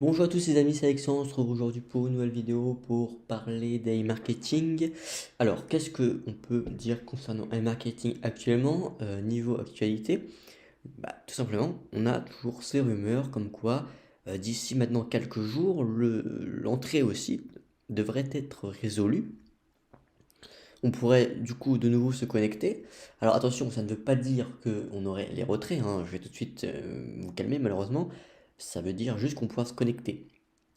Bonjour à tous les amis, c'est Alexandre, on se retrouve aujourd'hui pour une nouvelle vidéo pour parler d'e-marketing. Alors, qu'est-ce qu'on peut dire concernant e-marketing actuellement, niveau actualité? Tout simplement, on a toujours ces rumeurs comme quoi, d'ici maintenant quelques jours, l'entrée au site devrait être résolue. On pourrait du coup de nouveau se connecter. Alors attention, ça ne veut pas dire qu'on aurait les retraits, hein, je vais tout de suite vous calmer malheureusement. Ça veut dire juste qu'on pourra se connecter,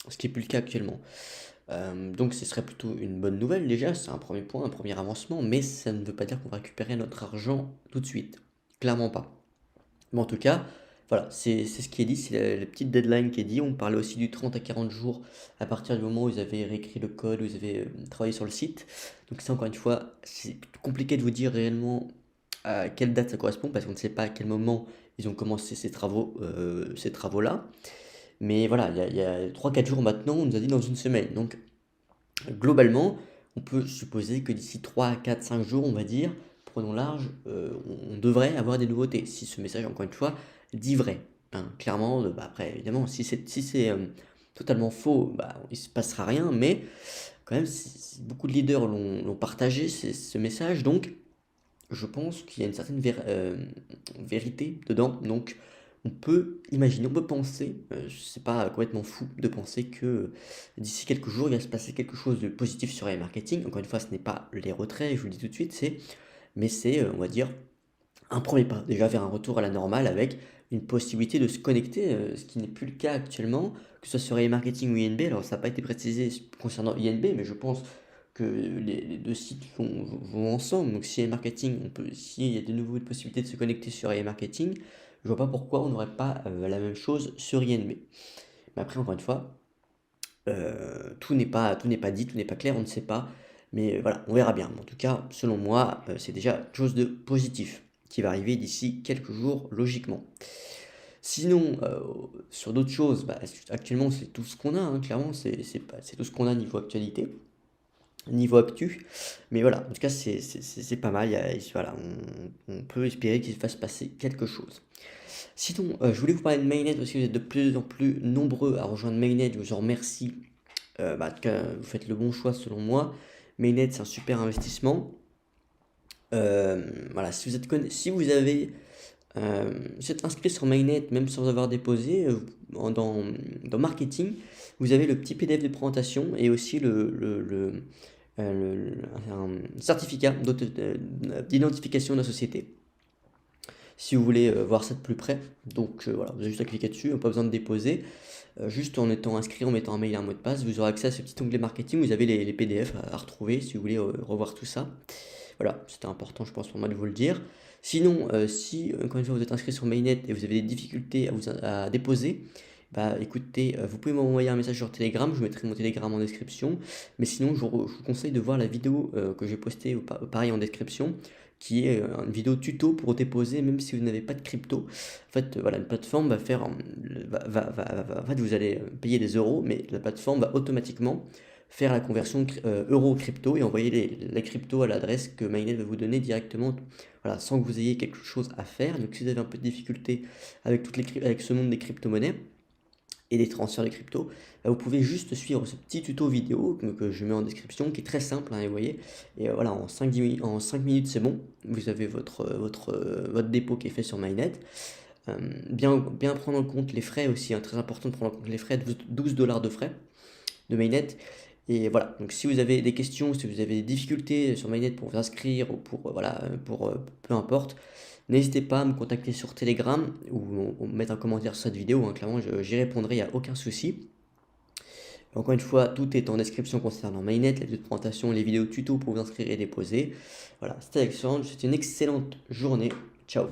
ce qui n'est plus le cas actuellement. Donc ce serait plutôt une bonne nouvelle déjà, c'est un premier point, un premier avancement, mais ça ne veut pas dire qu'on va récupérer notre argent tout de suite. Clairement pas. Mais en tout cas, voilà, c'est ce qui est dit, c'est la petite deadline qui est dit. On parlait aussi du 30 à 40 jours à partir du moment où vous avez réécrit le code, où vous avez travaillé sur le site. Donc ça, encore une fois, c'est compliqué de vous dire réellement à quelle date ça correspond, parce qu'on ne sait pas à quel moment ils ont commencé ces travaux-là. Mais voilà, il y a 3-4 jours maintenant, on nous a dit dans une semaine. Donc globalement, on peut supposer que d'ici 3, 4, 5 jours, on va dire, prenons large, on devrait avoir des nouveautés. Si ce message, encore une fois, dit vrai. Hein. Clairement, après, évidemment, si c'est totalement faux, il ne se passera rien, mais quand même, beaucoup de leaders l'ont partagé, ce message, donc je pense qu'il y a une certaine vérité dedans. Donc, on peut imaginer, on peut penser, c'est pas complètement fou de penser que d'ici quelques jours, il va se passer quelque chose de positif sur les marketing. Encore une fois, ce n'est pas les retraits, je vous le dis tout de suite, mais c'est, on va dire, un premier pas, déjà vers un retour à la normale avec une possibilité de se connecter, ce qui n'est plus le cas actuellement, que ce soit sur e-marketing ou INB. Alors, ça n'a pas été précisé concernant INB, mais je pense que les deux sites vont ensemble. Donc, si e-marketing, s'il y a de nouveau une possibilité de se connecter sur e-marketing, je vois pas pourquoi on n'aurait pas la même chose sur INB. Mais après, encore une fois, tout n'est pas dit, tout n'est pas clair, on ne sait pas. Mais voilà, on verra bien. Mais en tout cas, selon moi, c'est déjà quelque chose de positif qui va arriver d'ici quelques jours, logiquement. Sinon, sur d'autres choses, actuellement, c'est tout ce qu'on a, hein, clairement, c'est tout ce qu'on a niveau actualité, niveau actu. Mais voilà, en tout cas, c'est pas mal. Voilà, on peut espérer qu'il se fasse passer quelque chose. Sinon, je voulais vous parler de Mainnet aussi. Vous êtes de plus en plus nombreux à rejoindre Mainnet. Je vous en remercie. En tout cas, vous faites le bon choix selon moi. Mainnet, c'est un super investissement. Voilà, si vous êtes inscrit sur Mainnet, même sans avoir déposé, dans Marketing, vous avez le petit PDF de présentation et aussi un certificat d'identification de la société si vous voulez voir ça de plus près. Donc voilà, vous avez juste à cliquer dessus, pas besoin de déposer. Juste en étant inscrit, en mettant un mail et un mot de passe, vous aurez accès à ce petit onglet marketing, vous avez les PDF à retrouver si vous voulez revoir tout ça. Voilà, c'était important je pense pour moi de vous le dire. Sinon, si encore une fois vous êtes inscrit sur Mainnet et vous avez des difficultés à déposer, écoutez, vous pouvez m'envoyer un message sur Telegram, je mettrai mon Telegram en description. Mais sinon, je vous conseille de voir la vidéo que j'ai postée pareil en description, qui est une vidéo tuto pour déposer même si vous n'avez pas de crypto. En fait, voilà, une plateforme va faire, en fait, vous allez payer des euros, mais la plateforme va automatiquement faire la conversion euro-crypto et envoyer les cryptos à l'adresse que Mainnet va vous donner directement, voilà, sans que vous ayez quelque chose à faire. Donc si vous avez un peu de difficulté avec, avec ce monde des crypto-monnaies et des transferts de crypto, vous pouvez juste suivre ce petit tuto vidéo que je mets en description, qui est très simple, hein, vous voyez, et voilà, en 5 minutes c'est bon, vous avez votre dépôt qui est fait sur Mainnet. Bien prendre en compte les frais aussi, hein, très important de prendre en compte les frais, 12 $ de frais de Mainnet. Et voilà, donc si vous avez des questions, si vous avez des difficultés sur Mainnet pour vous inscrire ou peu importe, n'hésitez pas à me contacter sur Telegram ou mettre un commentaire sur cette vidéo, hein, clairement j'y répondrai, il n'y a aucun souci. Encore une fois, tout est en description concernant Mainnet, la vidéo de présentation, les vidéos tuto pour vous inscrire et déposer. Voilà, c'était Alexandre, je vous souhaite une excellente journée, ciao.